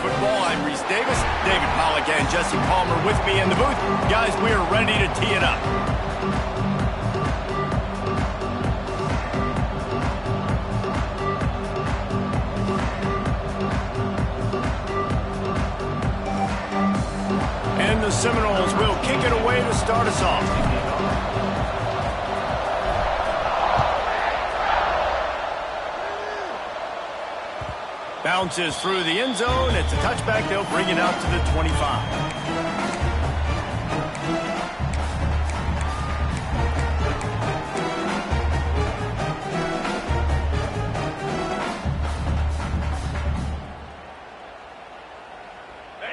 Football. I'm Reese Davis, David Pollack, and Jesse Palmer with me in the booth. Guys, we are ready to tee it up. And the Seminoles will kick it away to start us off. Bounces through the end zone. It's a touchback. They'll bring it out to the 25.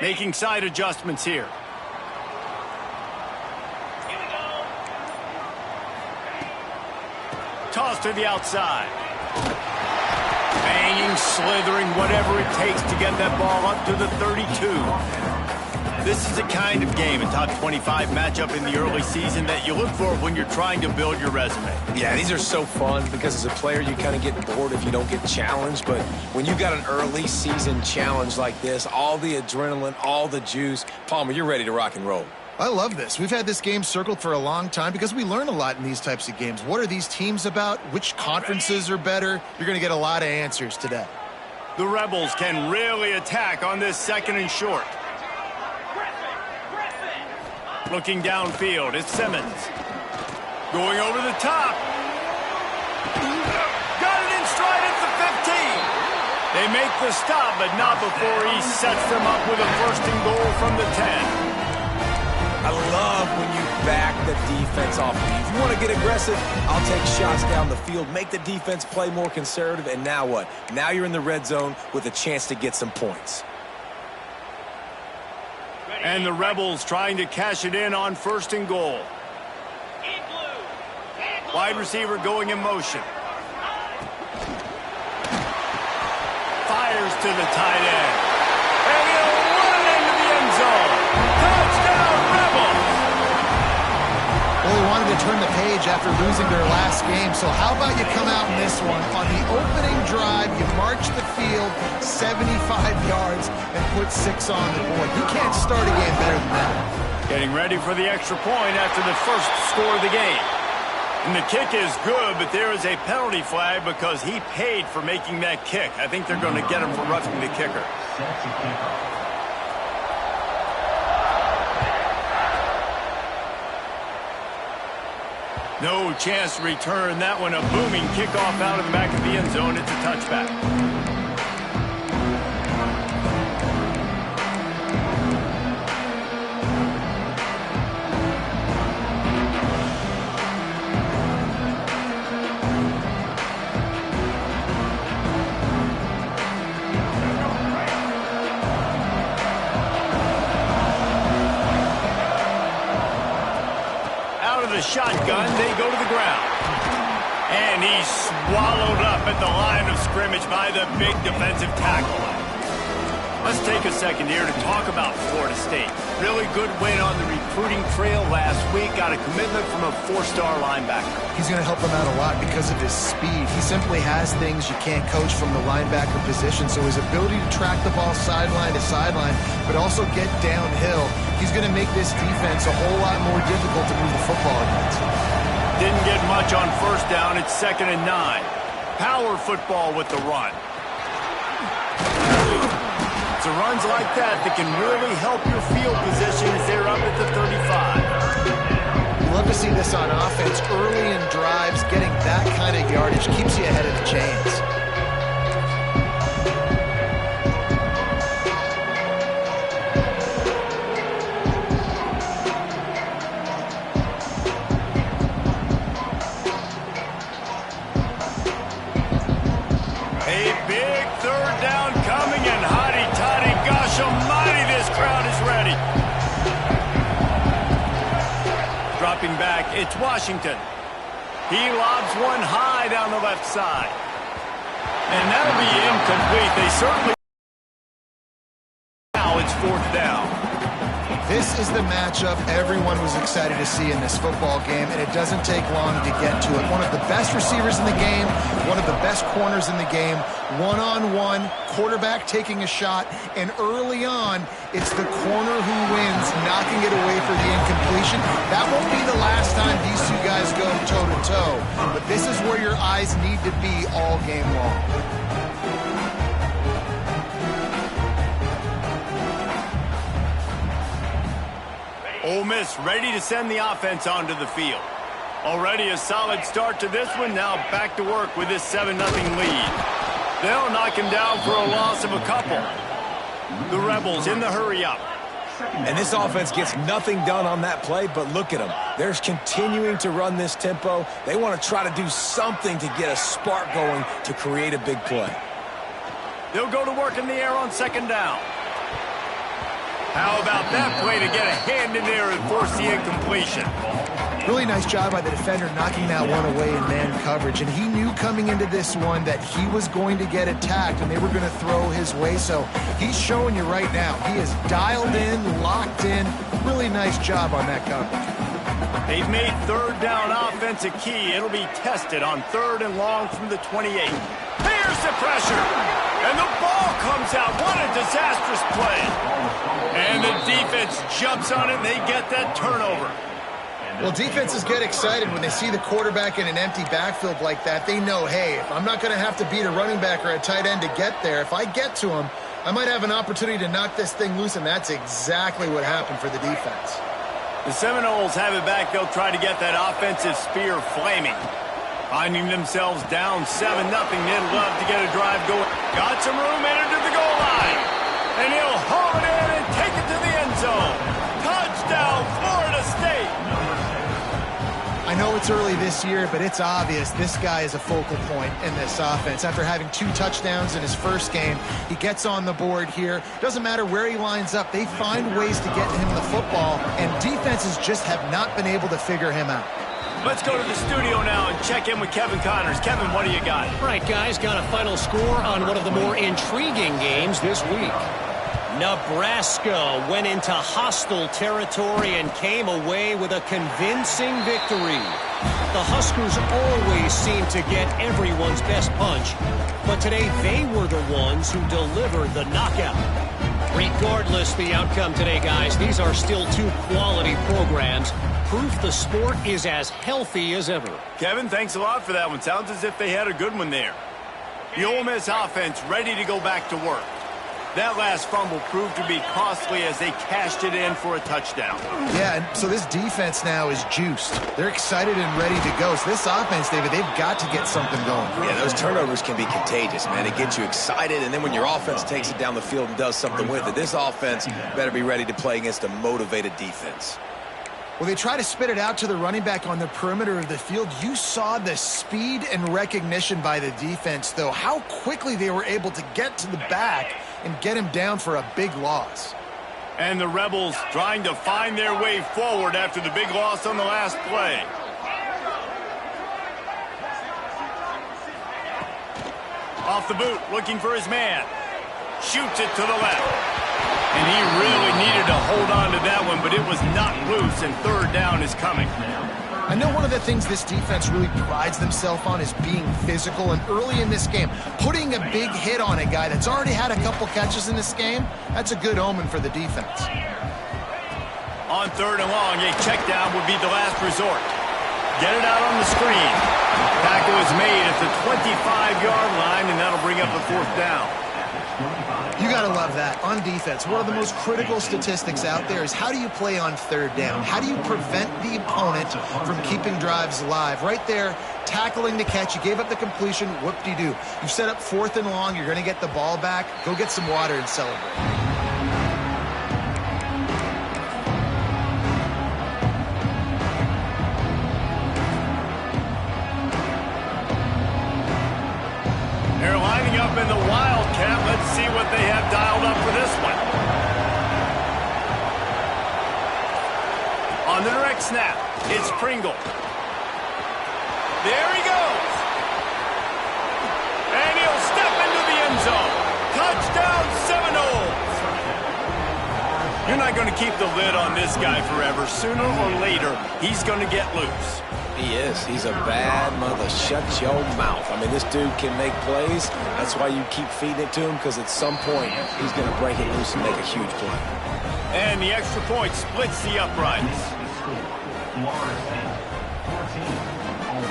Making side adjustments here. Toss to the outside. Banging, slithering, whatever it takes to get that ball up to the 32. This is the kind of game, a top 25 matchup in the early season that you look for when you're trying to build your resume. Yeah, these are so fun because as a player, you kind of get bored if you don't get challenged. But when you got an early season challenge like this, all the adrenaline, all the juice, Palmer, you're ready to rock and roll. I love this. We've had this game circled for a long time because we learn a lot in these types of games. What are these teams about? Which conferences are better? You're going to get a lot of answers today. The Rebels can really attack on this second and short. Looking downfield, it's Simmons. Going over the top. Got it in stride at the 15. They make the stop, but not before he sets them up with a first and goal from the 10. I love when you back the defense off of you. If you want to get aggressive, I'll take shots down the field, make the defense play more conservative, and now what? Now you're in the red zone with a chance to get some points. And the Rebels trying to cash it in on first and goal. Wide receiver going in motion. Fires to the tight end. And he'll run into the end zone. Touchdown, Rebels! Well, they wanted to turn the page after losing their last game, so how about you come out in this one? On the opening drive, you march the field 75 yards and put 6 on the board. You can't start a game better than that. Getting ready for the extra point after the first score of the game. And the kick is good, but there is a penalty flag because he paid for making that kick. I think they're going to get him for roughing the kicker. No chance to return that one. A booming kickoff out of the back of the end zone. It's a touchback. The shotgun, they go to the ground. And he's swallowed up at the line of scrimmage by the big defensive tackle. Let's take a second here to talk about Florida State. Really good win on the recruiting trail last week. Got a commitment from a 4-star linebacker. He's going to help them out a lot because of his speed. He simply has things you can't coach from the linebacker position. So his ability to track the ball sideline to sideline, but also get downhill, he's going to make this defense a whole lot more difficult to move the football against. Didn't get much on first down. It's 2nd and 9. Power football with the run. It's the runs like that that can really help your field position as they're up at the 35. You love to see this on offense. Early in drives, getting that kind of yardage keeps you ahead of the chains. Dropping back, it's Washington. He lobs one high down the left side. And that'll be incomplete. They certainly... Now it's 4th down. This is the matchup everyone was excited to see in this football game, and it doesn't take long to get to it. One of the best receivers in the game, one of the best corners in the game, one-on-one, quarterback taking a shot, and early on, it's the corner who wins, knocking it away for the incompletion. That won't be the last time these two guys go toe-to-toe, but this is where your eyes need to be all game long. Ole Miss ready to send the offense onto the field. Already a solid start to this one. Now back to work with this 7-0 lead. They'll knock him down for a loss of a couple. The Rebels in the hurry-up. And this offense gets nothing done on that play, but look at them. They're continuing to run this tempo. They want to try to do something to get a spark going to create a big play. They'll go to work in the air on second down. How about that play to get a hand in there and force the incompletion? Really nice job by the defender knocking that one away in man coverage. And he knew coming into this one that he was going to get attacked and they were going to throw his way. So he's showing you right now. He is dialed in, locked in. Really nice job on that coverage. They've made third down offense a key. It'll be tested on 3rd and long from the 28. Here's the pressure. And the ball comes out. What a disastrous play. And the defense jumps on it and they get that turnover. Well, defenses get excited when they see the quarterback in an empty backfield like that. They know, hey, if I'm not going to have to beat a running back or a tight end to get there, if I get to him, I might have an opportunity to knock this thing loose, and that's exactly what happened for the defense. The Seminoles have it back. They'll try to get that offensive spear flaming. Finding themselves down 7-0. They'd love to get a drive going. Got some room, entered to the goal line. And he'll haul it in and take it to the end zone. Touchdown, Florida State. I know it's early this year, but it's obvious this guy is a focal point in this offense. After having 2 touchdowns in his first game, he gets on the board here. Doesn't matter where he lines up, they find ways to get him the football, and defenses just have not been able to figure him out. Let's go to the studio now and check in with Kevin Connors. Kevin, what do you got? All right, guys, got a final score on one of the more intriguing games this week. Nebraska went into hostile territory and came away with a convincing victory. The Huskers always seem to get everyone's best punch, but today they were the ones who delivered the knockout. Regardless the outcome today, guys, these are still 2 quality programs. Proof the sport is as healthy as ever. Kevin, thanks a lot for that one. Sounds as if they had a good one there. The Ole Miss offense ready to go back to work. That last fumble proved to be costly as they cashed it in for a touchdown. Yeah, and so this defense now is juiced. They're excited and ready to go. So this offense, David, they've got to get something going. Yeah, those turnovers can be contagious, man. It gets you excited, and then when your offense takes it down the field and does something with it, this offense better be ready to play against a motivated defense. Well, they try to spit it out to the running back on the perimeter of the field. You saw the speed and recognition by the defense, though, how quickly they were able to get to the back and get him down for a big loss. And the Rebels trying to find their way forward after the big loss on the last play. Off the boot, looking for his man. Shoots it to the left. And he really needed to hold on to that one, but it was not loose, and 3rd down is coming. I know one of the things this defense really prides themselves on is being physical, and early in this game, putting a big hit on a guy that's already had a couple catches in this game, that's a good omen for the defense. On 3rd and long, a check down would be the last resort. Get it out on the screen. Tackle is made at the 25-yard line, and that'll bring up the 4th down. You got to love that. On defense, one of the most critical statistics out there is how do you play on 3rd down? How do you prevent the opponent from keeping drives alive? Right there, tackling the catch. You gave up the completion. Whoop-de-doo. You set up 4th and long. You're going to get the ball back. Go get some water and celebrate. They're lining up in the Wildcat. Let's see what they have dialed up for this one. On the direct snap, it's Pringle. There he goes. And he'll step into the end zone. Touchdown, Seminoles. You're not going to keep the lid on this guy forever. Sooner or later, he's going to get loose. He is. He's a bad mother. Shut your mouth. I mean, this dude can make plays. That's why you keep feeding it to him, because at some point, he's going to break it loose and make a huge play. And the extra point splits the uprights.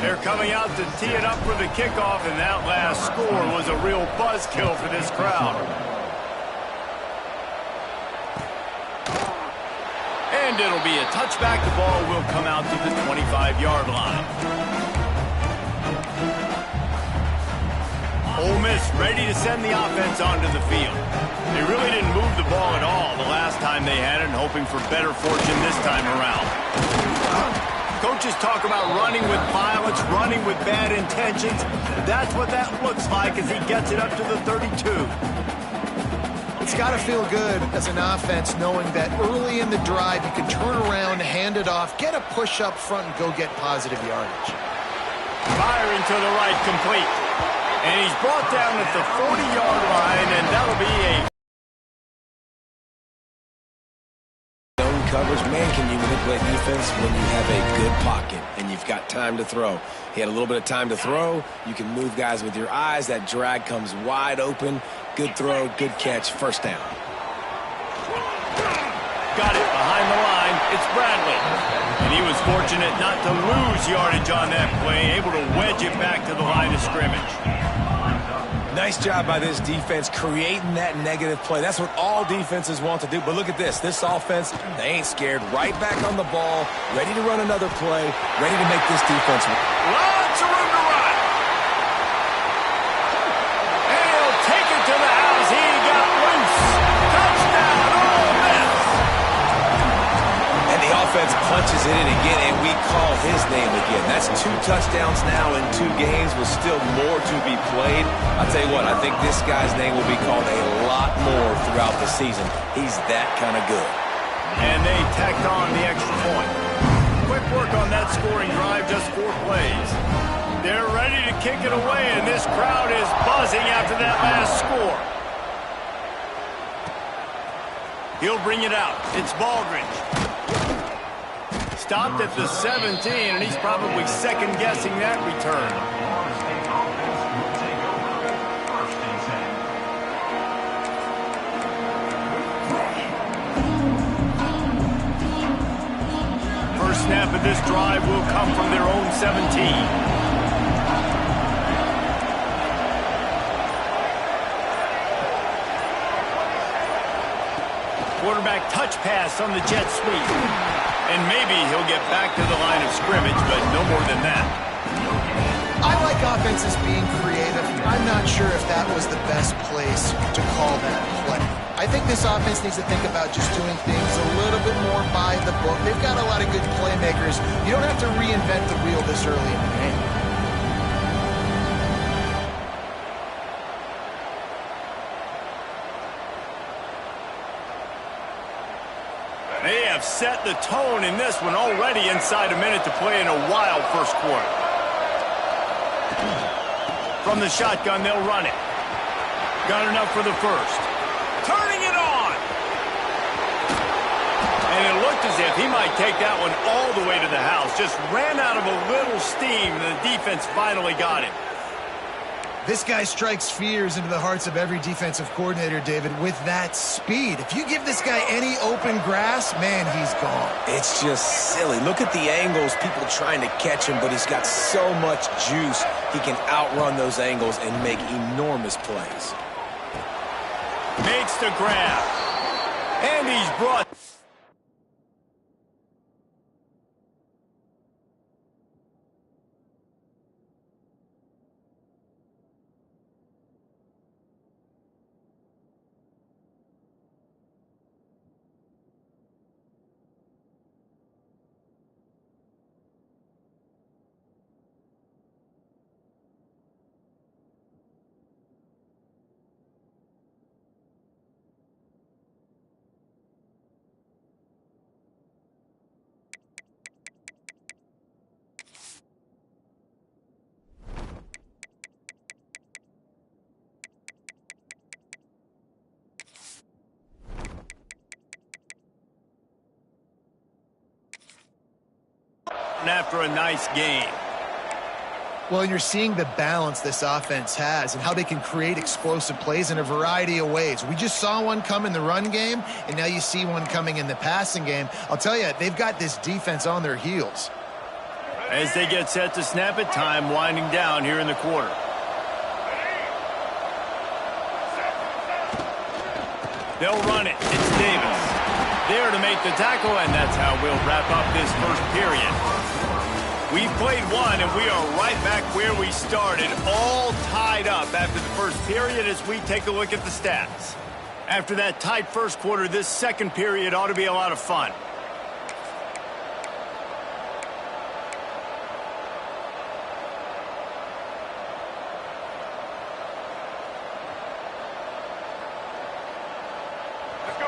They're coming out to tee it up for the kickoff, and that last score was a real buzzkill for this crowd. And it'll be a touchback. The ball will come out to the 25-yard line. Ole Miss ready to send the offense onto the field. They really didn't move the ball at all the last time they had it, and hoping for better fortune this time around. Coaches talk about running with violence, running with bad intentions. That's what that looks like as he gets it up to the 32. It's got to feel good as an offense knowing that early in the drive you can turn around, hand it off, get a push up front, and go get positive yardage. Firing to the right, complete. And he's brought down at the 40-yard line, and that'll be a... Coverage, man, can you manipulate defense when you have a good pocket and you've got time to throw? He had a little bit of time to throw. You can move guys with your eyes. That drag comes wide open. Good throw, good catch, first down. Got it behind the line. It's Bradley. And he was fortunate not to lose yardage on that play, able to wedge it back to the line of scrimmage. Nice job by this defense creating that negative play. That's what all defenses want to do. But look at this. This offense, they ain't scared. Right back on the ball, ready to run another play, ready to make this defense. Lots of room to run. And he'll take it to the house. He got loose. Touchdown, Ole Miss. And the offense punches it in again, and we call his name again. That's 2 touchdowns now in 2 games with still more to be played. I'll tell you what, I think this guy's name will be called a lot more throughout the season. He's that kind of good. And they tacked on the extra point. Quick work on that scoring drive, just 4 plays. They're ready to kick it away, and this crowd is buzzing after that last score. He'll bring it out. It's Baldridge. Stopped at the 17, and he's probably second-guessing that return. First snap of this drive will come from their own 17. Quarterback touch pass on the jet sweep. And maybe he'll get back to the line of scrimmage, but no more than that. I like offenses being creative. I'm not sure if that was the best place to call that play. I think this offense needs to think about just doing things a little bit more by the book. They've got a lot of good playmakers. You don't have to reinvent the wheel this early in the game. They have set the tone in this one already inside a minute to play in a wild first quarter. From the shotgun, they'll run it. Got enough for the first. Turning it on! And it looked as if he might take that one all the way to the house. Just ran out of a little steam, and the defense finally got him. This guy strikes fears into the hearts of every defensive coordinator, David, with that speed. If you give this guy any open grass, man, he's gone. It's just silly. Look at the angles, people trying to catch him, but he's got so much juice. He can outrun those angles and make enormous plays. Makes the grab. And he's brought... shouting after a nice game. Well, you're seeing the balance this offense has and how they can create explosive plays in a variety of ways. We just saw one come in the run game, and now you see one coming in the passing game. I'll tell you, they've got this defense on their heels. As they get set to snap it, time winding down here in the quarter. They'll run it. It's Davis. There to make the tackle, and that's how we'll wrap up this first period. We've played one, and we are right back where we started, all tied up after the first period as we take a look at the stats. After that tight first quarter, this second period ought to be a lot of fun.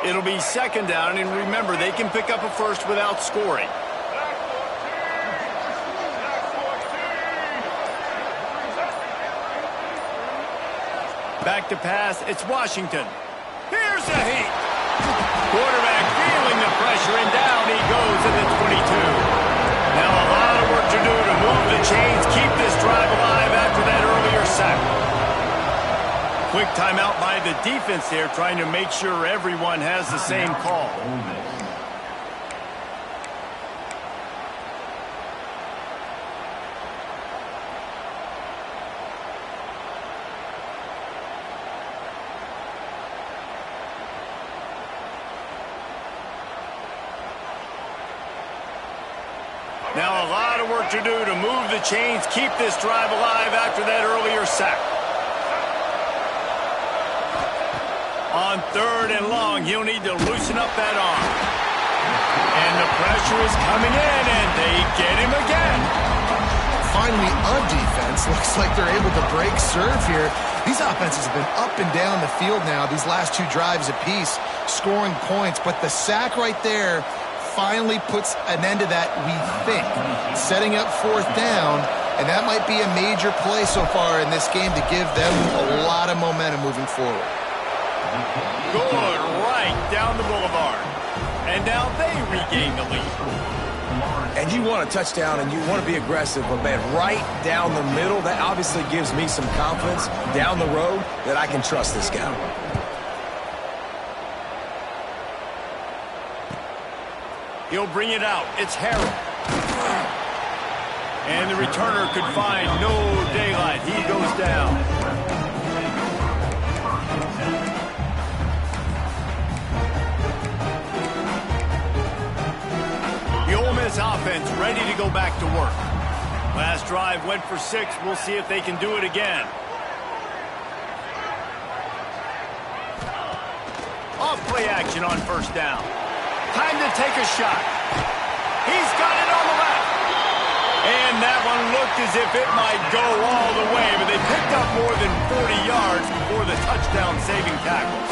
It'll be second down, and remember, they can pick up a first without scoring. Back to pass, it's Washington. Here's the heat. Quarterback feeling the pressure, and down he goes at the 22. Now a lot of work to do to move the chains, keep this drive alive after that earlier sack. Quick timeout by the defense there, trying to make sure everyone has the same call. Now a lot of work to do to move the chains, keep this drive alive after that earlier sack. On third and long, he'll need to loosen up that arm. And the pressure is coming in, and they get him again. Finally, on defense, looks like they're able to break serve here. These offenses have been up and down the field now, these last two drives apiece, scoring points. But the sack right there finally puts an end to that, we think. Setting up fourth down, and that might be a major play so far in this game to give them a lot of momentum moving forward. Good, right down the boulevard. And now they regain the lead. And you want a touchdown and you want to be aggressive, but man, right down the middle, that obviously gives me some confidence down the road that I can trust this guy. He'll bring it out. It's Harrell. And the returner could find no daylight. He goes down. The Ole Miss offense ready to go back to work. Last drive went for 6. We'll see if they can do it again. Off play action on first down. Time to take a shot. He's got it on the left. And that one looked as if it might go all the way, but they picked up more than 40 yards before the touchdown-saving tackle.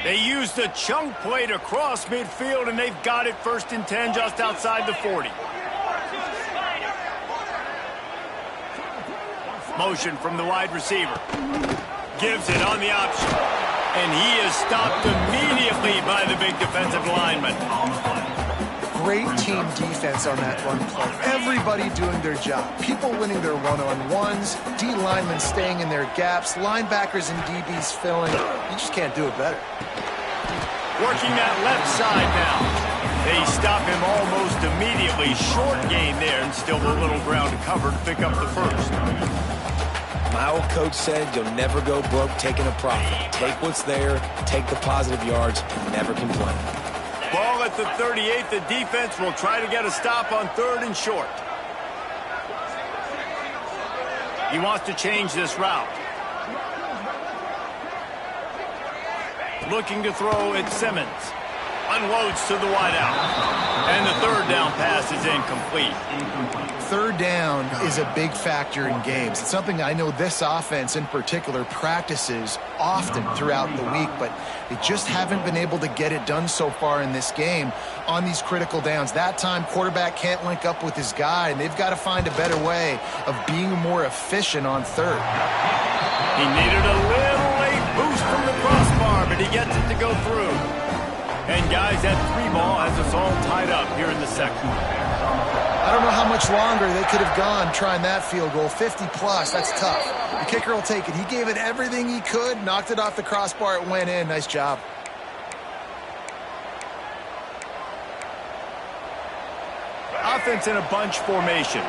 They used the chunk play to cross midfield, and they've got it first and 10 just outside the 40. Motion from the wide receiver. Gives it on the option. And he is stopped immediately by the big defensive lineman. Great team defense on that run play. Everybody doing their job. People winning their one-on-ones, D linemen staying in their gaps, linebackers and DBs filling. You just can't do it better. Working that left side now. They stop him almost immediately. Short gain there, and still a little ground to cover to pick up the first. My old coach said you'll never go broke taking a profit. Take what's there, take the positive yards, and never complain. Ball at the 38. The defense will try to get a stop on third and short. He wants to change this route. Looking to throw at Simmons. Unloads to the wideout. And the third down pass is incomplete. Third down is a big factor in games. It's something I know this offense in particular practices often throughout the week, but they just haven't been able to get it done so far in this game on these critical downs. That time, quarterback can't link up with his guy, and they've got to find a better way of being more efficient on third. He needed a little late boost from the crossbar, but he gets it to go through. And guys, that 3 ball has us all tied up here in the second. I don't know how much longer they could have gone trying that field goal. 50-plus, that's tough. The kicker will take it. He gave it everything he could, knocked it off the crossbar, it went in. Nice job. Offense in a bunch formation.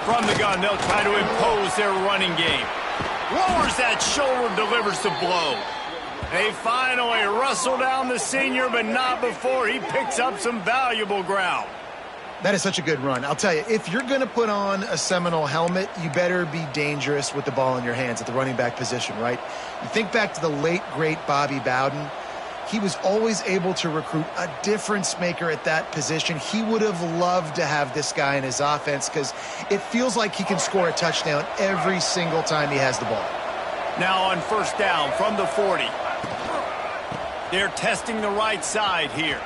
From the gun, they'll try to impose their running game. Lowers that shoulder, delivers the blow. They finally wrestle down the senior, but not before he picks up some valuable ground. That is such a good run. I'll tell you, if you're going to put on a Seminole helmet, you better be dangerous with the ball in your hands at the running back position, right? You think back to the late, great Bobby Bowden. He was always able to recruit a difference maker at that position. He would have loved to have this guy in his offense because it feels like he can score a touchdown every single time he has the ball. Now on first down from the 40. They're testing the right side here.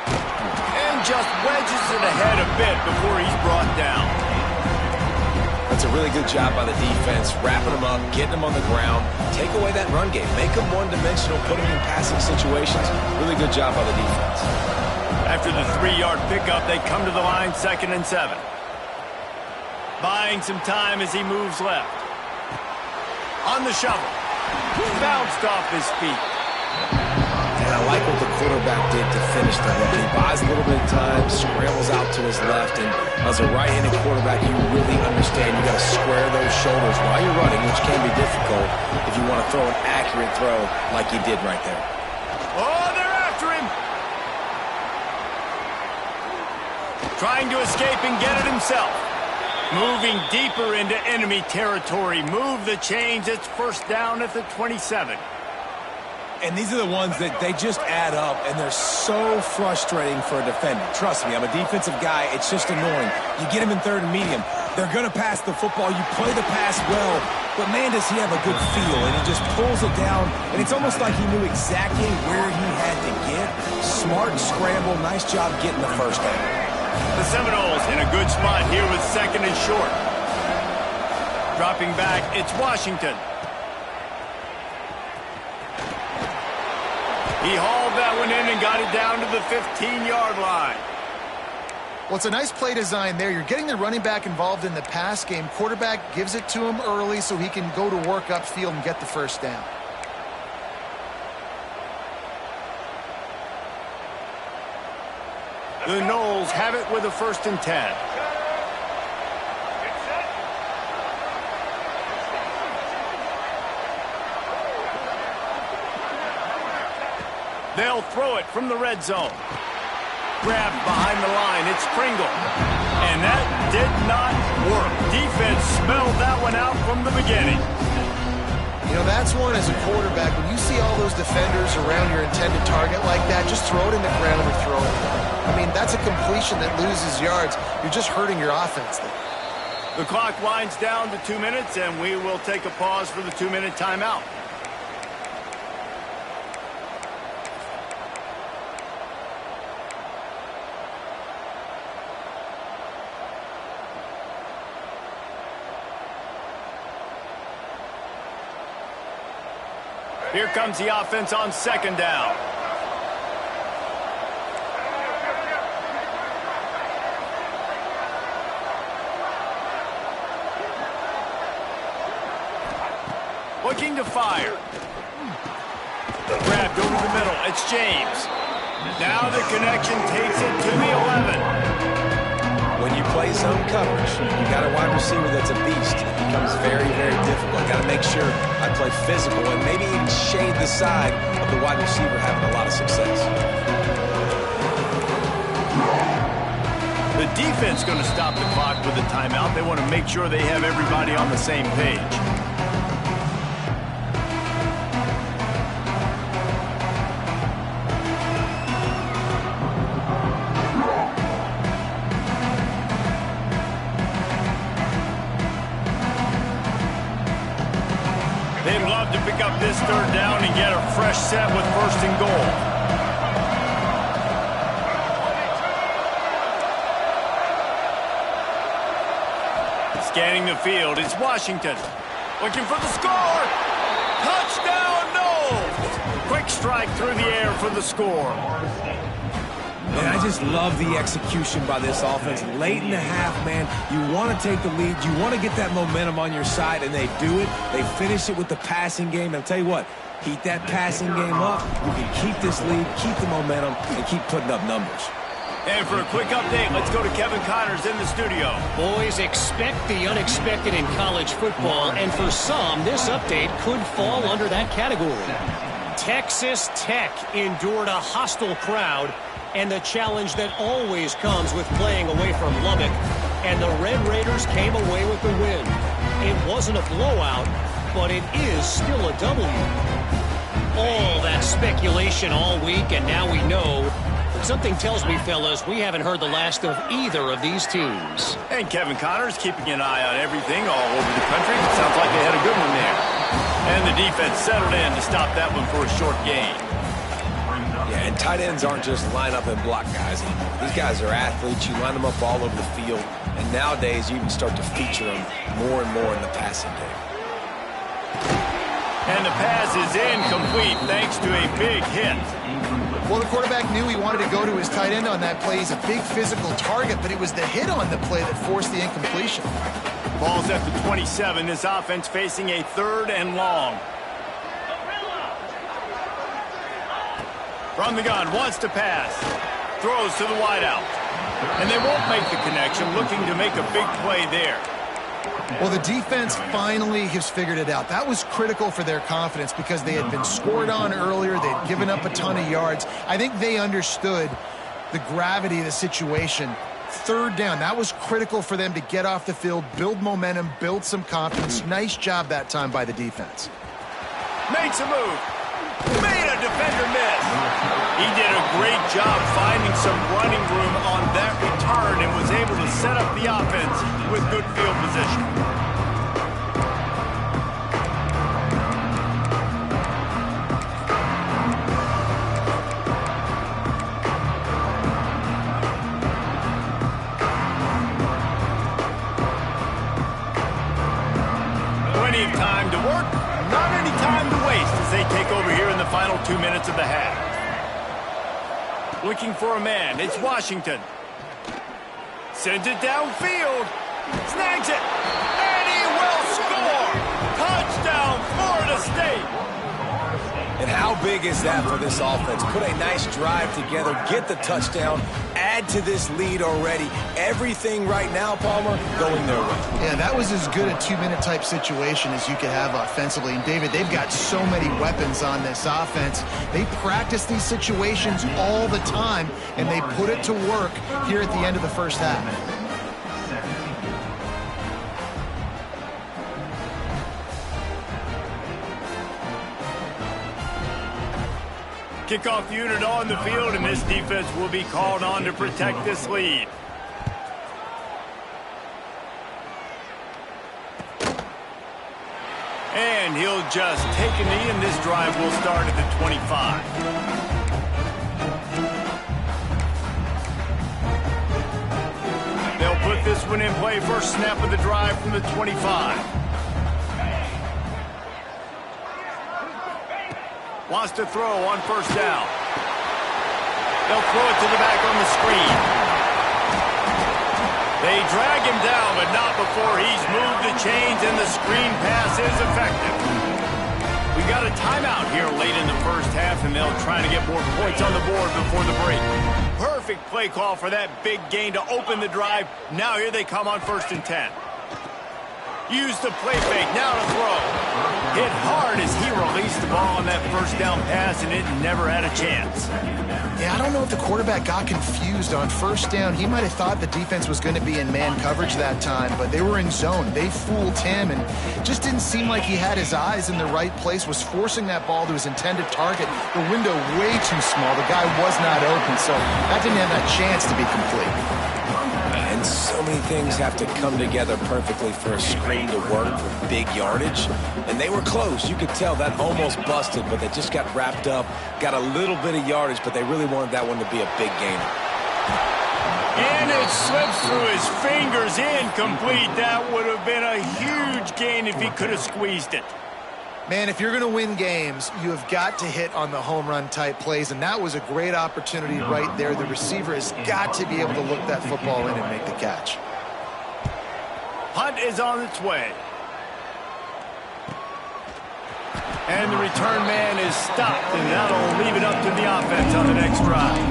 And just wedges it ahead a bit before he's brought down. That's a really good job by the defense, wrapping them up, getting them on the ground. Take away that run game. Make them one-dimensional, put them in passing situations. Really good job by the defense. After the 3-yard pickup, they come to the line 2nd and 7. Buying some time as he moves left. On the shovel. Bounced off his feet. And I like what the quarterback did to finish the run. He buys a little bit of time, scrambles out to his left, and as a right-handed quarterback, you really understand you got to square those shoulders while you're running, which can be difficult if you want to throw an accurate throw like he did right there. Oh, they're after him! Trying to escape and get it himself. Moving deeper into enemy territory. Move the chains. It's first down at the 27. And these are the ones that they just add up, and they're so frustrating for a defender. Trust me, I'm a defensive guy. It's just annoying. You get him in 3rd and medium. They're going to pass the football. You play the pass well, but man, does he have a good feel, and he just pulls it down, and it's almost like he knew exactly where he had to get. Smart scramble. Nice job getting the first down. The Seminoles in a good spot here with 2nd and short. Dropping back, it's Washington. He hauled that one in and got it down to the 15-yard line. Well, it's a nice play design there. You're getting the running back involved in the pass game. Quarterback gives it to him early so he can go to work upfield and get the first down. The Noles have it with a 1st and 10. They'll throw it from the red zone. Grabbed behind the line. It's Pringle. And that did not work. Defense smelled that one out from the beginning. You know, that's one as a quarterback. When you see all those defenders around your intended target like that, just throw it in the ground or throw it. I mean, that's a completion that loses yards. You're just hurting your offense there. The clock winds down to 2 minutes, and we will take a pause for the 2-minute timeout. Here comes the offense on 2nd down. Looking to fire. Grabbed over the middle. It's James. Now the connection takes it to the 11. When you play zone coverage, you got a wide receiver that's a beast. It becomes very, very difficult. Got to make sure I play physical and maybe even shade the side of the wide receiver having a lot of success. The defense going to stop the clock with a timeout. They want to make sure they have everybody on the same page. They'd love to pick up this 3rd down and get a fresh set with 1st and goal. Scanning the field, it's Washington. Looking for the score. Touchdown! strike through the air for the score. Man, I just love the execution by this offense. Late in the half, man, you want to take the lead. You want to get that momentum on your side, and they do it. They finish it with the passing game. And I'll tell you what, heat that passing game up. You can keep this lead, keep the momentum, and keep putting up numbers. And for a quick update, let's go to Kevin Connors in the studio. Boys, expect the unexpected in college football, and for some, this update could fall under that category. Texas Tech endured a hostile crowd and the challenge that always comes with playing away from Lubbock, and the Red Raiders came away with the win. It wasn't a blowout, but it is still a W. All that speculation all week, and now we know. But something tells me, fellas, we haven't heard the last of either of these teams. And Kevin Connors keeping an eye on everything all over the country. Sounds like they had a good one there. And the defense settled in to stop that one for a short gain. Yeah, and tight ends aren't just line up and block guys anymore. These guys are athletes. You line them up all over the field. And nowadays, you even start to feature them more and more in the passing game. And the pass is incomplete thanks to a big hit. Well, the quarterback knew he wanted to go to his tight end on that play. He's a big physical target, but it was the hit on the play that forced the incompletion. Ball's at the 27. This offense facing a 3rd and long. From the gun, wants to pass. Throws to the wideout. And they won't make the connection, looking to make a big play there. Well, the defense finally has figured it out. That was critical for their confidence because they had been scored on earlier. They'd given up a ton of yards. I think they understood the gravity of the situation. 3rd down, that was critical for them to get off the field, build momentum, build some confidence. Nice job that time by the defense. Makes a move. Made a defender miss. He did a great job finding some running room on that return and was able to set up the offense with good field position. Plenty of time to work. Not any time to waste as they take over here in the final 2 minutes of the half. Looking for a man. It's Washington. Sends it downfield. Snags it. And he will score. Touchdown, Florida State. And how big is that for this offense? Put a nice drive together, get the touchdown, add to this lead already. Everything right now, Palmer, going their way. Yeah, that was as good a 2-minute type situation as you could have offensively. And, David, they've got so many weapons on this offense. They practice these situations all the time, and they put it to work here at the end of the first half. Kickoff unit on the field, and this defense will be called on to protect this lead. And he'll just take a knee, and this drive will start at the 25. They'll put this one in play. First snap of the drive from the 25. Wants to throw on first down. They'll throw it to the back on the screen. They drag him down, but not before he's moved the chains, and the screen pass is effective. We got a timeout here late in the first half, and they'll try to get more points on the board before the break. Perfect play call for that big gain to open the drive. Now here they come on 1st and 10. Use the play fake, now to throw. Hit hard as he released the ball on that first down pass, and it never had a chance. Yeah, I don't know if the quarterback got confused on first down. He might have thought the defense was going to be in man coverage that time, but they were in zone. They fooled him, and just didn't seem like he had his eyes in the right place, was forcing that ball to his intended target. The window way too small. The guy was not open, so that didn't have that chance to be complete. And so many things have to come together perfectly for a screen to work for big yardage. And they were close. You could tell that almost busted, but they just got wrapped up, got a little bit of yardage, but they really wanted that one to be a big gainer. And it slips through his fingers, incomplete. That would have been a huge gain if he could have squeezed it. Man, if you're going to win games, you have got to hit on the home run type plays, and that was a great opportunity right there. The receiver has got to be able to look that football in and make the catch. Punt is on its way. And the return man is stopped, and that'll leave it up to the offense on the next drive.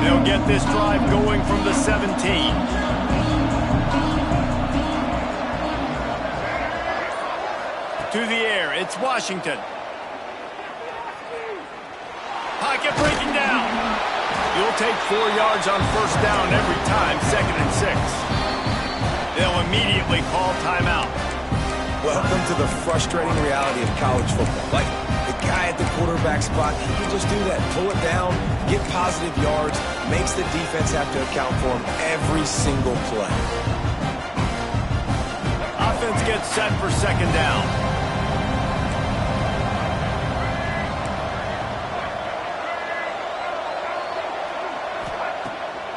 They'll get this drive going from the 17. To the air, it's Washington. Pocket breaking down. You'll take 4 yards on first down every time, 2nd and 6. They'll immediately call timeout. Welcome to the frustrating reality of college football. Like, the guy at the quarterback spot, he can just do that. Pull it down, get positive yards, makes the defense have to account for him every single play. Offense gets set for 2nd down.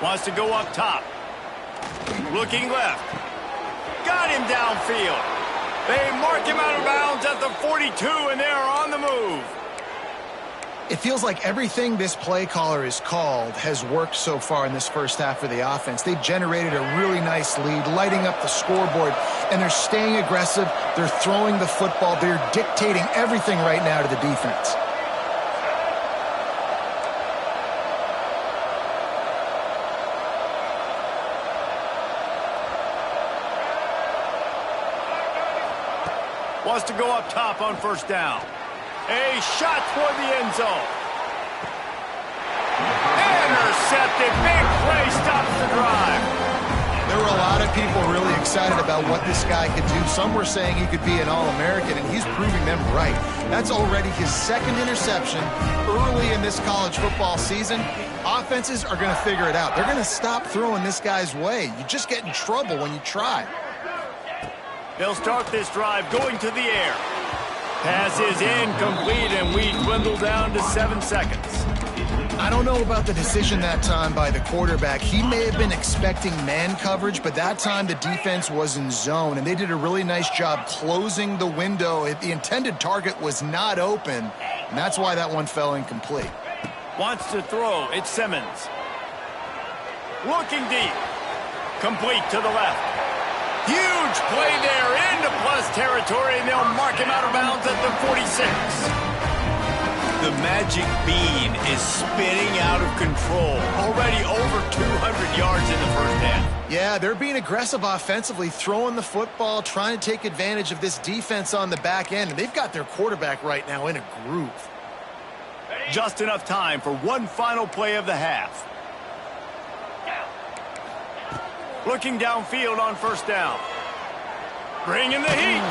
Wants to go up top. Looking left. Got him downfield. They mark him out of bounds at the 42, and they are on the move. It feels like everything this play caller has called has worked so far in this first half of the offense. They've generated a really nice lead, lighting up the scoreboard, and they're staying aggressive. They're throwing the football. They're dictating everything right now to the defense. Wants to go up top on first down. A shot toward the end zone. Intercepted. Big play stops the drive. There were a lot of people really excited about what this guy could do. Some were saying he could be an All-American, and he's proving them right. That's already his 2nd interception early in this college football season. Offenses are going to figure it out. They're going to stop throwing this guy's way. You just get in trouble when you try. They'll start this drive going to the air. Pass is incomplete, and we dwindle down to 7 seconds. I don't know about the decision that time by the quarterback. He may have been expecting man coverage, but that time the defense was in zone, and they did a really nice job closing the window. The intended target was not open, and that's why that one fell incomplete. Wants to throw. It's Simmons. Looking deep. Complete to the left. Huge play there into plus territory, and they'll mark him out of bounds at the 46. The magic bean is spinning out of control. Already over 200 yards in the first half. Yeah, they're being aggressive offensively, throwing the football, trying to take advantage of this defense on the back end, and they've got their quarterback right now in a groove. Just enough time for one final play of the half. Looking downfield on first down. Bringing the heat.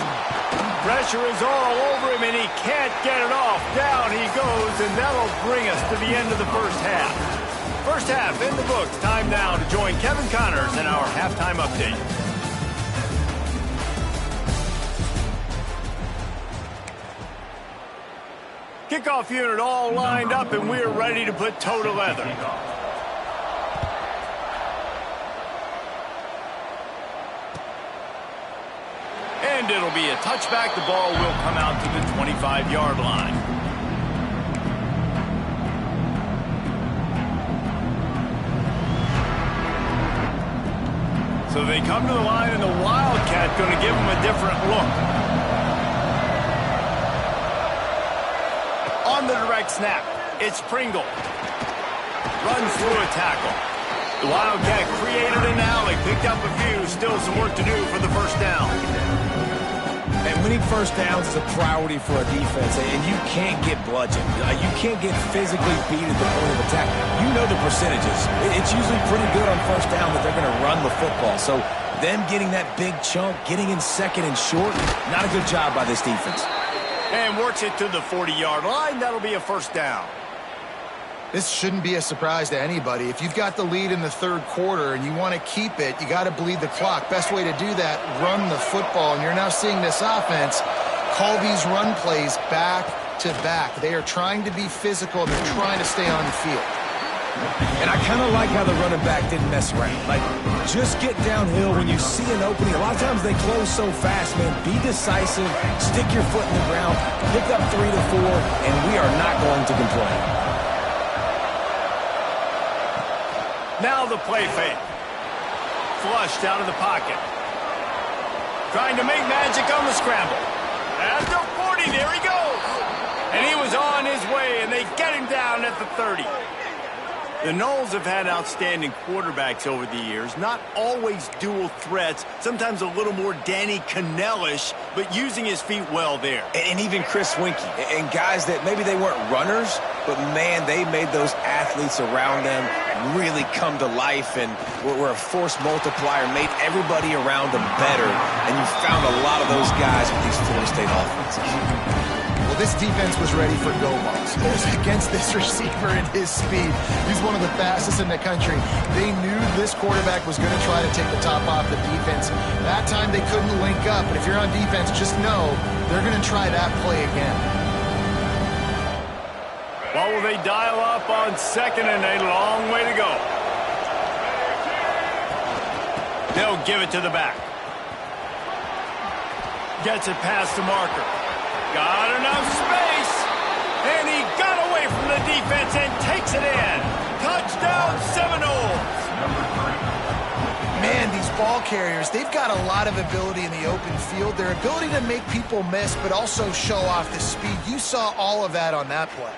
Pressure is all over him, and he can't get it off. Down he goes, and that'll bring us to the end of the first half. First half in the books. Time now to join Kevin Connors in our halftime update. Kickoff unit all lined up, and we're ready to put toe to leather. And it'll be a touchback. The ball will come out to the 25-yard line. So they come to the line, and the Wildcat going to give them a different look. On the direct snap, it's Pringle. Runs through a tackle. The Wildcat created an alley, picked up a few, still some work to do for the first down. And winning first downs is a priority for a defense, and you can't get bludgeoned. You can't get physically beat at the point of attack. You know the percentages. It's usually pretty good on first down that they're going to run the football. So them getting that big chunk, getting in 2nd and short, not a good job by this defense. And works it to the 40-yard line. That'll be a first down. This shouldn't be a surprise to anybody. If you've got the lead in the 3rd quarter and you want to keep it, you got to bleed the clock. Best way to do that, run the football. And you're now seeing this offense call these run plays back to back. They are trying to be physical. They're trying to stay on the field. And I kind of like how the running back didn't mess around. Like, just get downhill when you see an opening. A lot of times they close so fast, man. Be decisive, stick your foot in the ground, pick up 3 to 4, and we are not going to complain. Now the play fake. Flushed out of the pocket. Trying to make magic on the scramble. After 40, there he goes. And he was on his way, and they get him down at the 30. The Noles have had outstanding quarterbacks over the years, not always dual threats, sometimes a little more Danny Cannell-ish, but using his feet well there. And even Chris Winkie, and guys that maybe they weren't runners, but man, they made those athletes around them really come to life and were a force multiplier, made everybody around them better, and you found a lot of those guys with these Florida State offenses. Well, this defense was ready for go balls. Against this receiver and his speed. He's one of the fastest in the country. They knew this quarterback was going to try to take the top off the defense. That time they couldn't link up, but if you're on defense, just know they're going to try that play again. Well, will they dial up on second and a long way to go? They'll give it to the back. Gets it past the marker. Got enough space, and he got away from the defense and takes it in. Touchdown, Seminoles. Man, these ball carriers, they've got a lot of ability in the open field. Their ability to make people miss, but also show off the speed. You saw all of that on that play.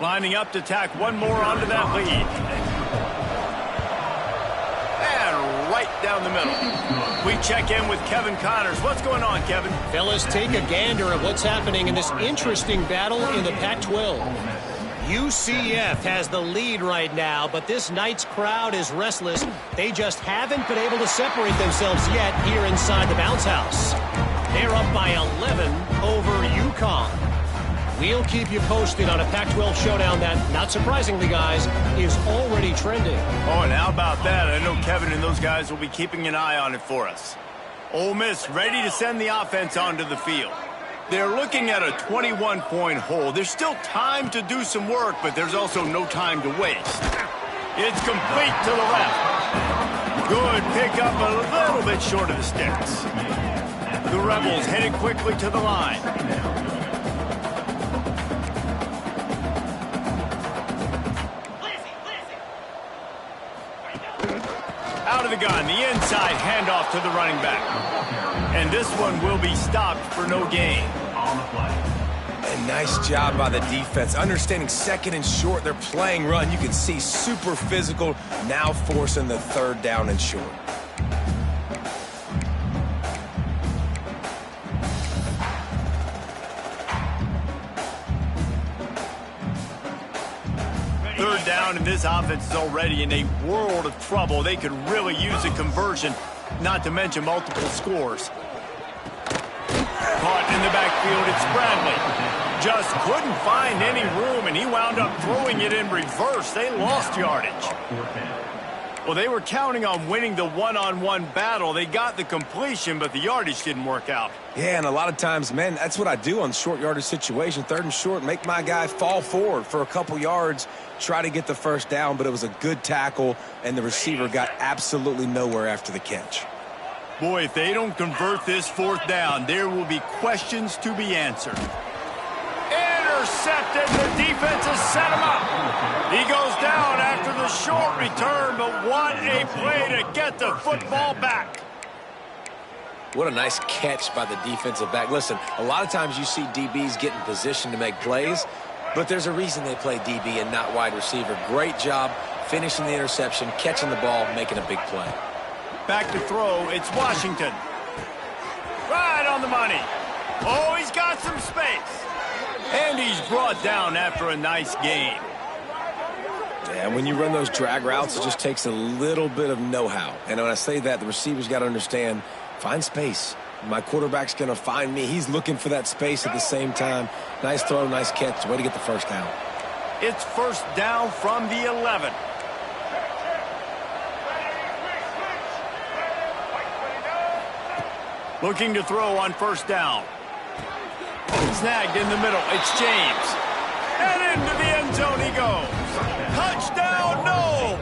Lining up to tack one more onto that lead. And right down the middle. We check in with Kevin Connors. What's going on, Kevin? Fellas, take a gander at what's happening in this interesting battle in the Pac-12. UCF has the lead right now, but this night's crowd is restless. They just haven't been able to separate themselves yet here inside the bounce house. They're up by 11 over UConn. We'll keep you posted on a Pac-12 showdown that, not surprisingly, guys, is already trending. Oh, and how about that? I know Kevin and those guys will be keeping an eye on it for us. Ole Miss ready to send the offense onto the field. They're looking at a 21-point hole. There's still time to do some work, but there's also no time to waste. It's complete to the left. Good pickup, a little bit short of the sticks. The Rebels headed quickly to the line. Out of the gun, the inside handoff to the running back. And this one will be stopped for no gain. And nice job by the defense. Understanding second and short, they're playing run. You can see super physical, now forcing the third down and short. Third down, and this offense is already in a world of trouble. They could really use a conversion, not to mention multiple scores. Caught in the backfield, it's Bradley. Just couldn't find any room, and he wound up throwing it in reverse. They lost yardage. Well, they were counting on winning the one-on-one battle. They got the completion, but the yardage didn't work out. Yeah, and a lot of times, man, that's what I do on short yardage situation. Third and short, make my guy fall forward for a couple yards, try to get the first down, but it was a good tackle, and the receiver got absolutely nowhere after the catch. Boy, if they don't convert this fourth down, there will be questions to be answered. Intercepted. The defense has set him up. He goes down after the short return, but what a play to get the football back. What a nice catch by the defensive back. Listen, a lot of times you see DBs get in position to make plays, but there's a reason they play DB and not wide receiver. Great job finishing the interception, catching the ball, making a big play. Back to throw, it's Washington. Right on the money. Oh, he's got some space. And he's brought down after a nice gain. Yeah, when you run those drag routes, it just takes a little bit of know-how. And when I say that, the receiver's got to understand, find space. My quarterback's going to find me. He's looking for that space at the same time. Nice throw, nice catch. Way to get the first down. It's first down from the 11. Looking to throw on first down. Snagged in the middle. It's James. And into the end zone he goes. Touchdown, Knowles!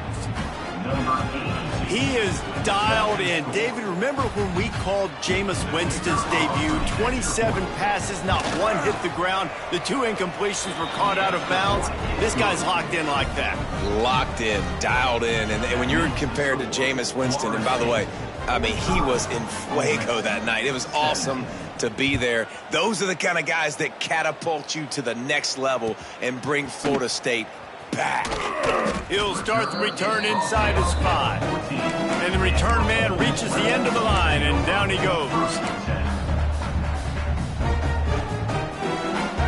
He is dialed in. David, remember when we called Jameis Winston's debut? 27 passes, not one hit the ground. The 2 incompletions were caught out of bounds. This guy's locked in like that. Locked in, dialed in. And when you're compared to Jameis Winston, and by the way, I mean, he was in fuego that night. It was awesome to be there. Those are the kind of guys that catapult you to the next level and bring Florida State back. He'll start the return inside his 5. And the return man reaches the end of the line, and down he goes.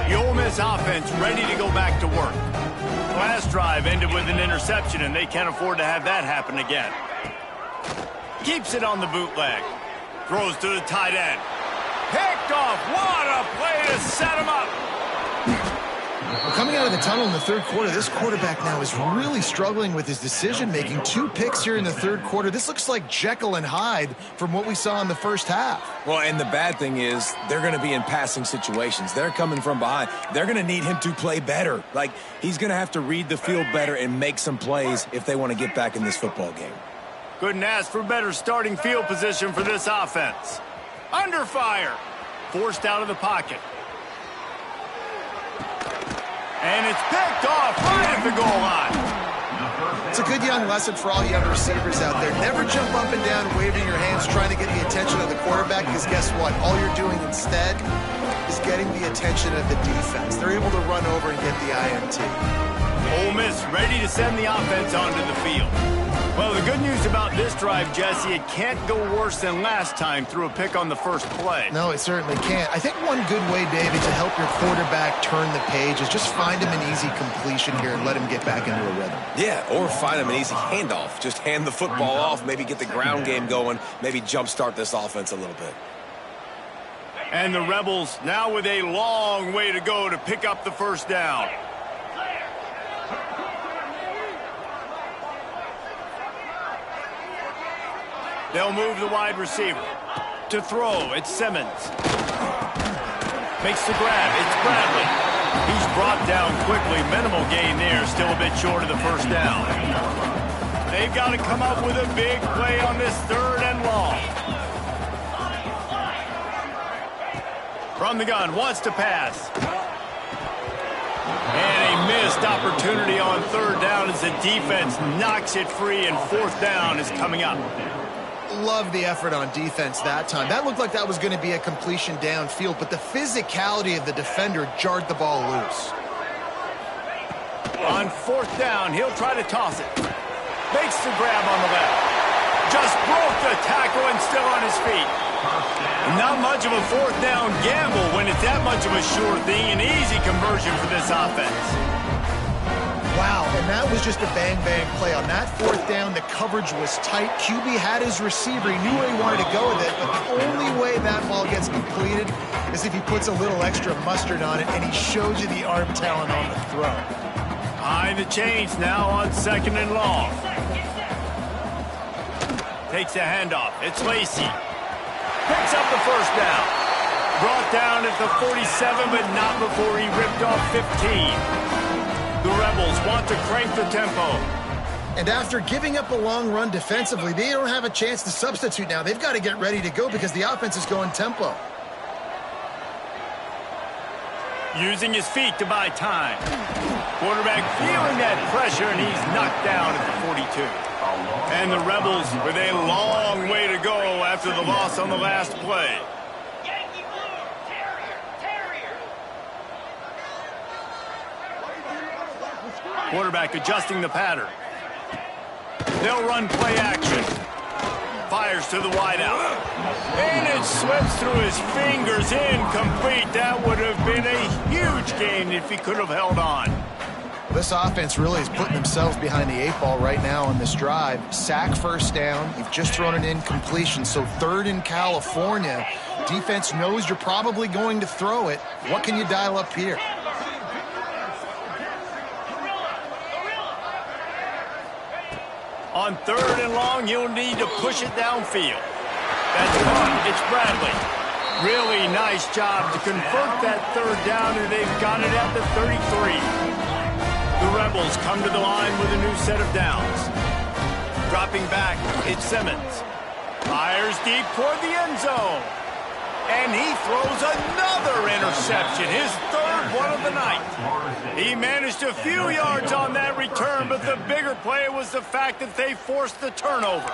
The Ole Miss offense ready to go back to work. Last drive ended with an interception, and they can't afford to have that happen again. Keeps it on the bootleg. Throws to the tight end. Picked off. What a play to set him up. Well, coming out of the tunnel in the third quarter, this quarterback now is really struggling with his decision-making. 2 picks here in the third quarter. This looks like Jekyll and Hyde from what we saw in the first half. Well, and the bad thing is they're going to be in passing situations. They're coming from behind. They're going to need him to play better. Like, he's going to have to read the field better and make some plays if they want to get back in this football game. Couldn't ask for better starting field position for this offense. Under fire. Forced out of the pocket. And it's picked off right at the goal line. It's a good young lesson for all young receivers out there. Never jump up and down waving your hands trying to get the attention of the quarterback, because guess what? All you're doing instead is getting the attention of the defense. They're able to run over and get the INT. Ole Miss ready to send the offense onto the field. Well, the good news about this drive, Jesse, it can't go worse than last time through a pick on the first play. No, it certainly can't. I think one good way, David, to help your quarterback turn the page is just find him an easy completion here and let him get back into a rhythm. Yeah, or find him an easy handoff. Just hand the football off, maybe get the ground game going, maybe jumpstart this offense a little bit. And the Rebels now with a long way to go to pick up the first down. They'll move the wide receiver. To throw, it's Simmons. Makes the grab, it's Bradley. He's brought down quickly. Minimal gain there, still a bit short of the first down. They've got to come up with a big play on this 3rd and long. From the gun, wants to pass. And a missed opportunity on 3rd down as the defense knocks it free, and 4th down is coming up. Love the effort on defense that time. That looked like that was going to be a completion downfield, but the physicality of the defender jarred the ball loose. On 4th down, he'll try to toss it. Makes the grab on the left. Just broke the tackle and still on his feet. Not much of a 4th down gamble when it's that much of a sure thing. An easy conversion for this offense. Wow, and that was just a bang-bang play. On that 4th down, the coverage was tight. QB had his receiver. He knew where he wanted to go with it, but the only way that ball gets completed is if he puts a little extra mustard on it, and he showed you the arm talent on the throw. Behind the chains now on 2nd and long. Takes a handoff. It's Lacey. Picks up the first down. Brought down at the 47, but not before he ripped off 15. The Rebels want to crank the tempo. And after giving up a long run defensively, they don't have a chance to substitute now. They've got to get ready to go because the offense is going tempo. Using his feet to buy time. Quarterback feeling that pressure, and he's knocked down at the 42. And the Rebels with a long way to go after the loss on the last play. Quarterback adjusting the pattern. They'll run play action. Fires to the wideout. And it slips through his fingers. Incomplete. That would have been a huge gain if he could have held on. This offense really is putting themselves behind the 8 ball right now on this drive. Sack 1st down. You've just thrown an incompletion, so 3rd in California. Defense knows you're probably going to throw it. What can you dial up here? On 3rd and long, you'll need to push it downfield. That's caught. It's Bradley. Really nice job to convert that third down, and they've got it at the 33. The Rebels come to the line with a new set of downs. Dropping back, it's Simmons. Fires deep toward the end zone. And he throws another interception, his third one of the night. He managed a few yards on that return, but the bigger play was the fact that they forced the turnover.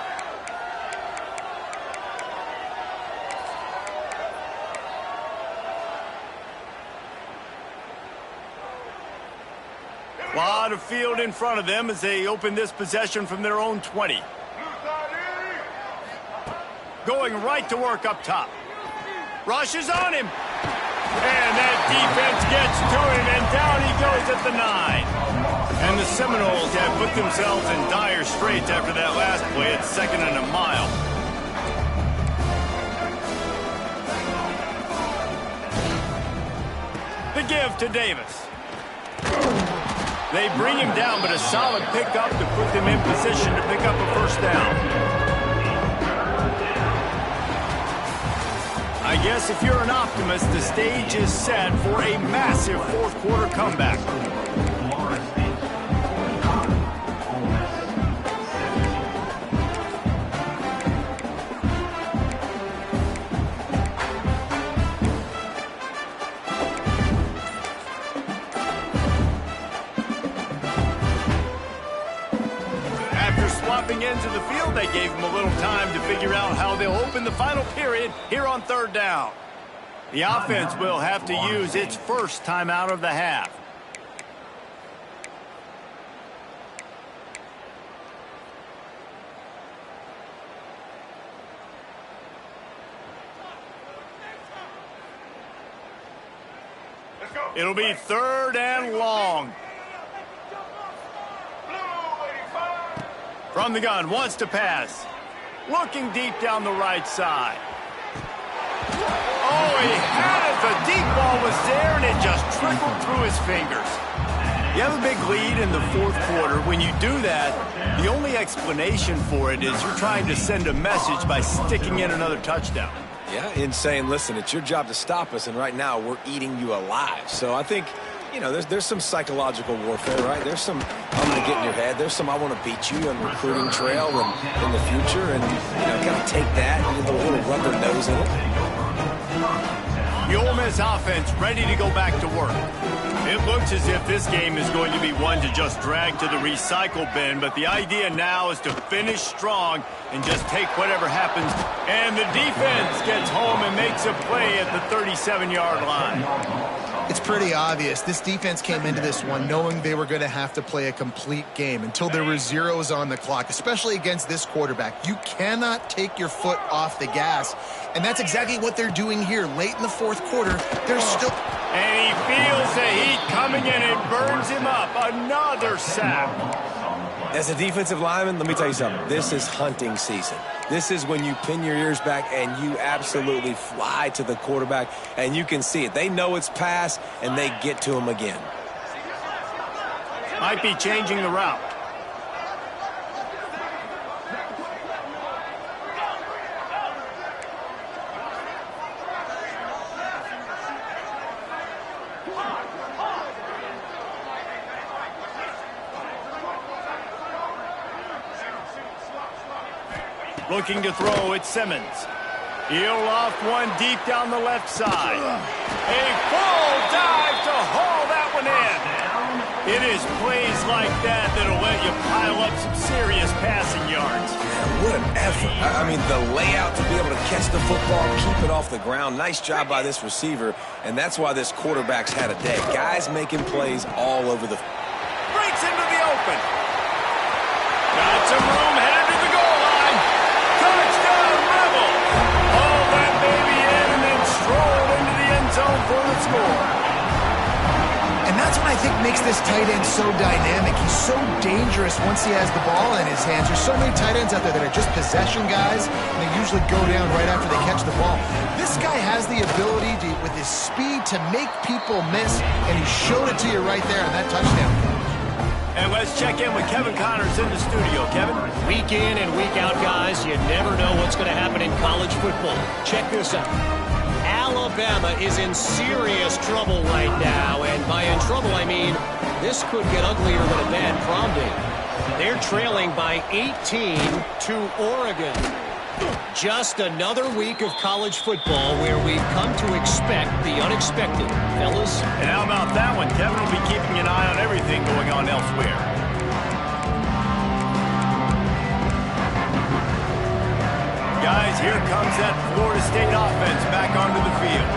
A lot of field in front of them as they open this possession from their own 20. Going right to work up top. Rushes on him. And that defense gets to him, and down he goes at the 9. And the Seminoles have put themselves in dire straits after that last play at 2nd and a mile. The give to Davis. They bring him down, but a solid pickup to put them in position to pick up a first down. I guess if you're an optimist, the stage is set for a massive fourth-quarter comeback. Ends of the field, they gave him a little time to figure out how they'll open the final period here on third down. The offense will have to use its first timeout of the half. It'll be third and long. From the gun, wants to pass. Looking deep down the right side. Oh, he had it. The deep ball was there, and it just trickled through his fingers. You have a big lead in the fourth quarter. When you do that, the only explanation for it is you're trying to send a message by sticking in another touchdown. Yeah, in saying, listen, it's your job to stop us, and right now we're eating you alive. So I think, you know, there's some psychological warfare, right? There's some, I'm going to get in your head. There's some, I want to beat you on recruiting trail and in the future. And, you know, kind of take that and get a little rubber nose in it. The Ole Miss offense ready to go back to work. It looks as if this game is going to be one to just drag to the recycle bin, but the idea now is to finish strong and just take whatever happens. And the defense gets home and makes a play at the 37-yard line. It's pretty obvious. This defense came into this one knowing they were going to have to play a complete game until there were zeros on the clock, especially against this quarterback. You cannot take your foot off the gas, and that's exactly what they're doing here. Late in the fourth quarter, they're still... And he feels the heat coming in and burns him up. Another sack. As a defensive lineman, let me tell you something. This is hunting season. This is when you pin your ears back and you absolutely fly to the quarterback, and you can see it. They know it's pass, and they get to him again. Might be changing the route. Looking to throw, it's Simmons. He'll loft one deep down the left side. A full dive to haul that one in. It is plays like that that'll let you pile up some serious passing yards. Man, what an effort. I mean, the layout to be able to catch the football, keep it off the ground. Nice job by this receiver, and that's why this quarterback's had a day. Guys making plays all over the... Breaks into the open. Got some room headed to the goal line. Touchdown, Rebel. Haul that baby in and then stroll into the end zone for the score. And that's what I think makes this tight end so dynamic. He's so dangerous once he has the ball in his hands. There's so many tight ends out there that are just possession guys, and they usually go down right after they catch the ball. This guy has the ability to, with his speed, to make people miss, and he showed it to you right there on that touchdown catch. And let's check in with Kevin Connors in the studio. Kevin? Week in and week out, guys, you never know what's going to happen in college football. Check this out. Alabama is in serious trouble right now, and by in trouble I mean this could get uglier than a bad prom date. They're trailing by 18 to Oregon. Just another week of college football where we've come to expect the unexpected, fellas. And how about that one? Kevin will be keeping an eye on everything going on elsewhere. Guys, here comes that Florida State offense back onto the field.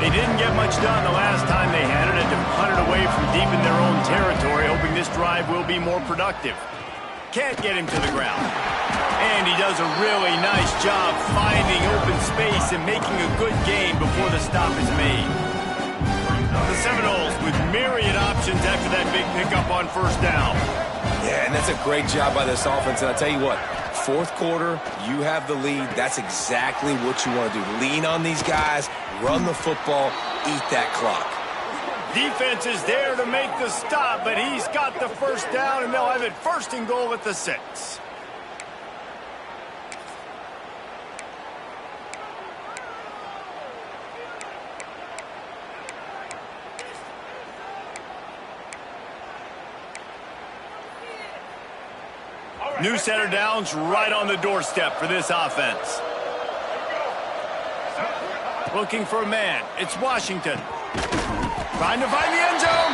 They didn't get much done the last time they had it and to punt it away from deep in their own territory, hoping this drive will be more productive. Can't get him to the ground. And he does a really nice job finding open space and making a good gain before the stop is made. The Seminoles with myriad options after that big pickup on first down. Yeah, and that's a great job by this offense. And I'll tell you what, fourth quarter, you have the lead. That's exactly what you want to do. Lean on these guys, run the football, eat that clock. Defense is there to make the stop, but he's got the first down, and they'll have it first and goal at the 6. New center downs right on the doorstep for this offense. Looking for a man. It's Washington. Trying to find the end zone.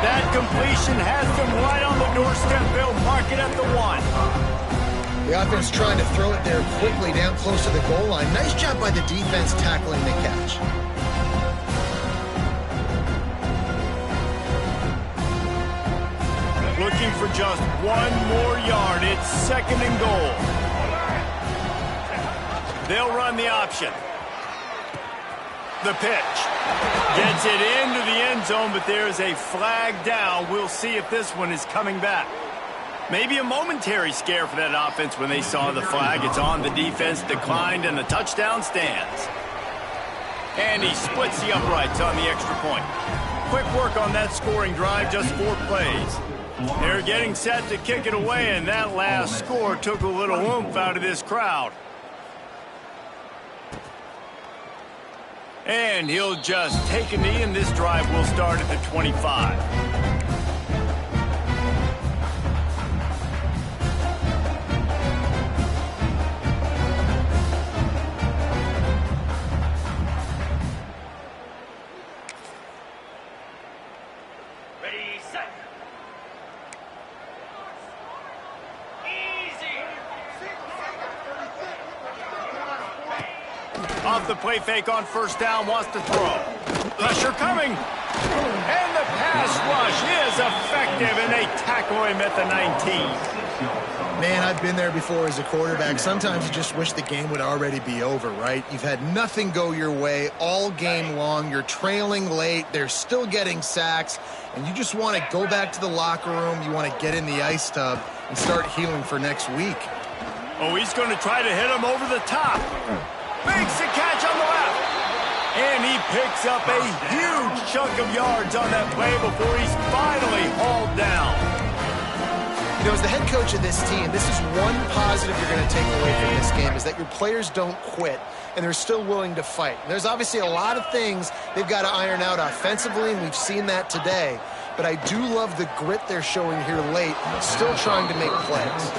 That completion has them right on the doorstep. They'll mark it at the 1. The offense trying to throw it there quickly down close to the goal line. Nice job by the defense tackling the catch. Looking for just one more yard. It's second and goal. They'll run the option. The pitch. Gets it into the end zone, but there's a flag down. We'll see if this one is coming back. Maybe a momentary scare for that offense when they saw the flag. It's on. The defense declined, and the touchdown stands. And he splits the uprights on the extra point. Quick work on that scoring drive, just 4 plays. They're getting set to kick it away, and that last score took a little oomph out of this crowd. And he'll just take a knee, and this drive will start at the 25. Off the play fake on first down, wants to throw. Pressure coming. And the pass rush is effective, and they tackle him at the 19. Man, I've been there before as a quarterback. Sometimes you just wish the game would already be over, right? You've had nothing go your way all game long. You're trailing late. They're still getting sacks. And you just want to go back to the locker room. You want to get in the ice tub and start healing for next week. Oh, he's going to try to hit him over the top. Makes the catch on the left. And he picks up a huge chunk of yards on that play before he's finally hauled down. You know, as the head coach of this team, this is one positive you're going to take away from this game, is that your players don't quit, and they're still willing to fight. And there's obviously a lot of things they've got to iron out offensively, and we've seen that today. But I do love the grit they're showing here late, still trying to make plays.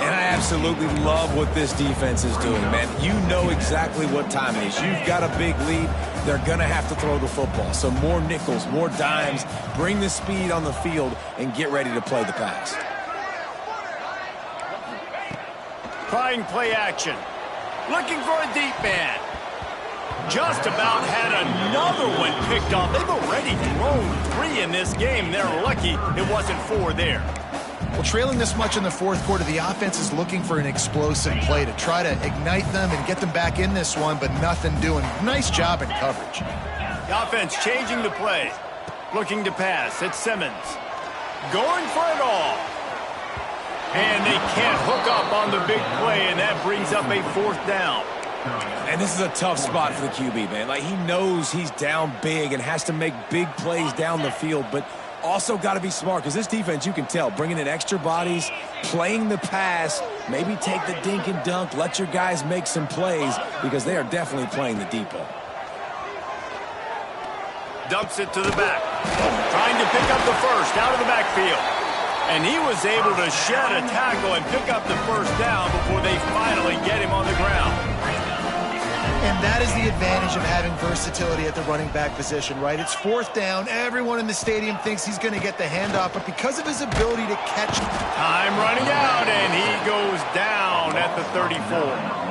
And I absolutely love what this defense is doing, man. You know exactly what time it is. You've got a big lead. They're going to have to throw the football. So more nickels, more dimes, bring the speed on the field, and get ready to play the pass. Trying play action. Looking for a deep man. Just about had another one picked off. They've already thrown 3 in this game. They're lucky it wasn't 4 there. Well, trailing this much in the fourth quarter, the offense is looking for an explosive play to try to ignite them and get them back in this one, but nothing doing. Nice job in coverage. The offense changing the play. Looking to pass. It's Simmons. Going for it all. And they can't hook up on the big play, and that brings up a 4th down. And this is a tough spot for the QB, man. Like, he knows he's down big and has to make big plays down the field, but also got to be smart, because this defense, you can tell, bringing in extra bodies, playing the pass, maybe take the dink and dunk, let your guys make some plays, because they are definitely playing the deep ball. dumps it to the back. Trying to pick up the first out of the backfield. And he was able to shed a tackle and pick up the first down before they finally get him on the ground. And that is the advantage of having versatility at the running back position, right? It's fourth down. Everyone in the stadium thinks he's going to get the handoff, but because of his ability to catch... Time running out, and he goes down at the 34.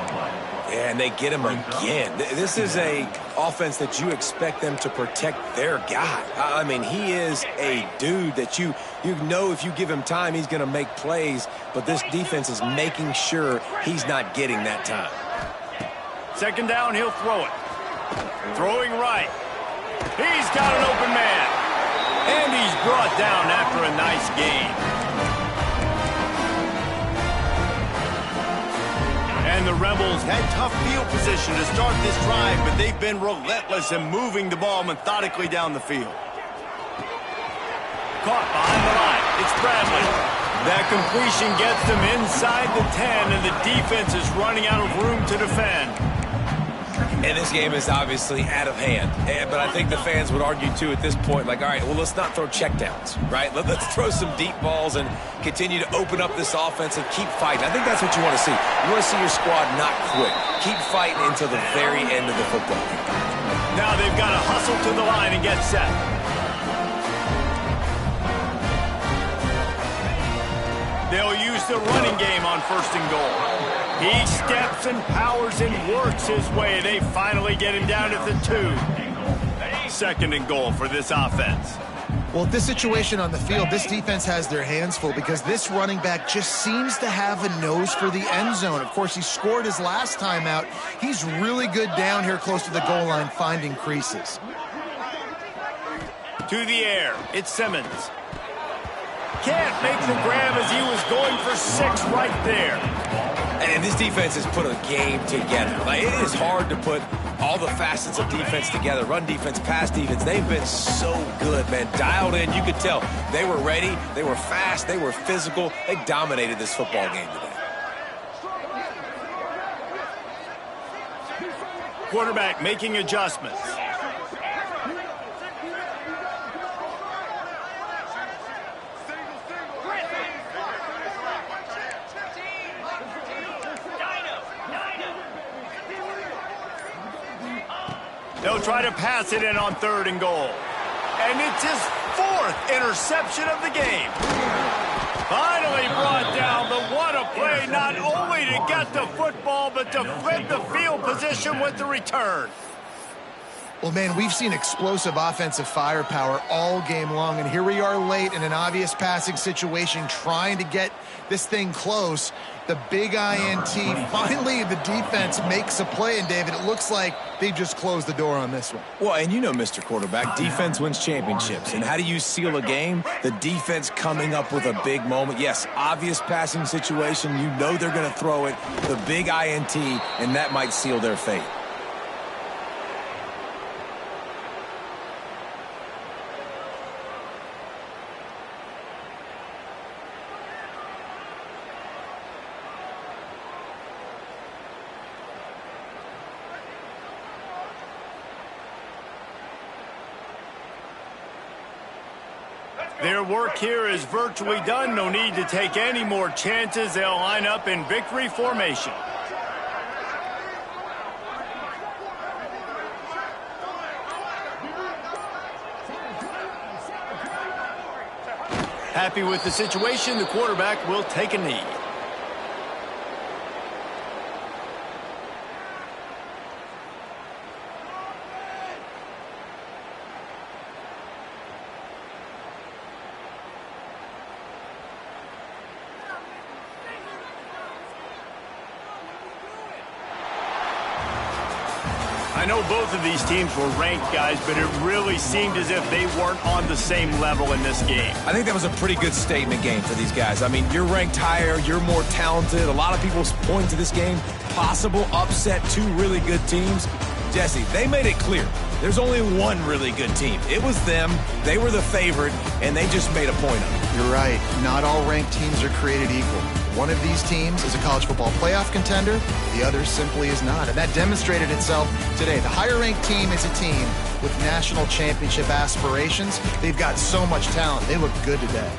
Yeah, and they get him again. This is a offense that you expect them to protect their guy. I mean, he is a dude that you know if you give him time, he's going to make plays, but this defense is making sure he's not getting that time. Second down, he'll throw it. Throwing right. He's got an open man. And he's brought down after a nice gain. And the Rebels had tough field position to start this drive, but they've been relentless in moving the ball methodically down the field. Caught behind the line. It's Bradley. That completion gets them inside the 10, and the defense is running out of room to defend. And this game is obviously out of hand. But I think the fans would argue, too, at this point, like, all right, well, let's not throw checkdowns, right? Let's throw some deep balls and continue to open up this offense and keep fighting. I think that's what you want to see. You want to see your squad not quit. Keep fighting until the very end of the football game. Now they've got to hustle to the line and get set. They'll use the running game on first and goal. He steps and powers and works his way. They finally get him down at the 2. Second and goal for this offense. Well, this situation on the field, this defense has their hands full because this running back just seems to have a nose for the end zone. Of course, he scored his last time out. He's really good down here close to the goal line, finding creases. To the air, it's Simmons. Can't make the grab as he was going for 6 right there. And this defense has put a game together. Like, it is hard to put all the facets of defense together. Run defense, pass defense. They've been so good, man. Dialed in. You could tell they were ready. They were fast. They were physical. They dominated this football game today. Quarterback making adjustments. They'll try to pass it in on third and goal. And it's his 4th interception of the game. Finally brought down, but what a play, not only to get the football, but to flip the field position with the return. Well, man, we've seen explosive offensive firepower all game long, and here we are late in an obvious passing situation trying to get this thing close. The big INT, finally the defense makes a play, and David, it looks like they just closed the door on this one. Well, and you know, Mr. Quarterback, defense wins championships. And how do you seal a game? The defense coming up with a big moment. Yes, obvious passing situation. You know they're going to throw it. The big INT, and that might seal their fate. Their work here is virtually done. No need to take any more chances. They'll line up in victory formation. Happy with the situation, the quarterback will take a knee. I know both of these teams were ranked, guys, but it really seemed as if they weren't on the same level in this game. I think that was a pretty good statement game for these guys. I mean, you're ranked higher, you're more talented. A lot of people point to this game, possible upset, 2 really good teams. Jesse, they made it clear. There's only one really good team. It was them. They were the favorite, and they just made a point of it. You're right. Not all ranked teams are created equal. One of these teams is a college football playoff contender. The other simply is not. And that demonstrated itself today. The higher-ranked team is a team with national championship aspirations. They've got so much talent. They look good today.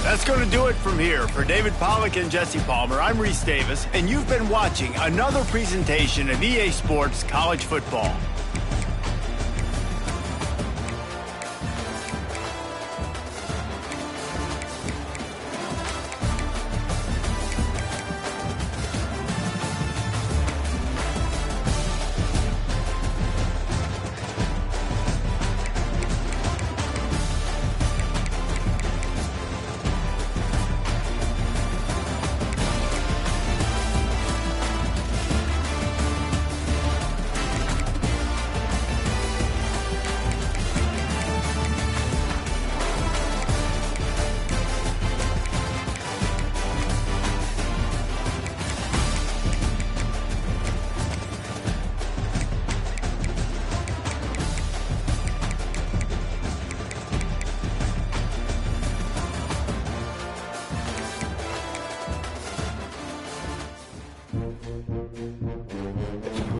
That's going to do it from here. For David Pollack and Jesse Palmer, I'm Reese Davis, and you've been watching another presentation of EA Sports College Football.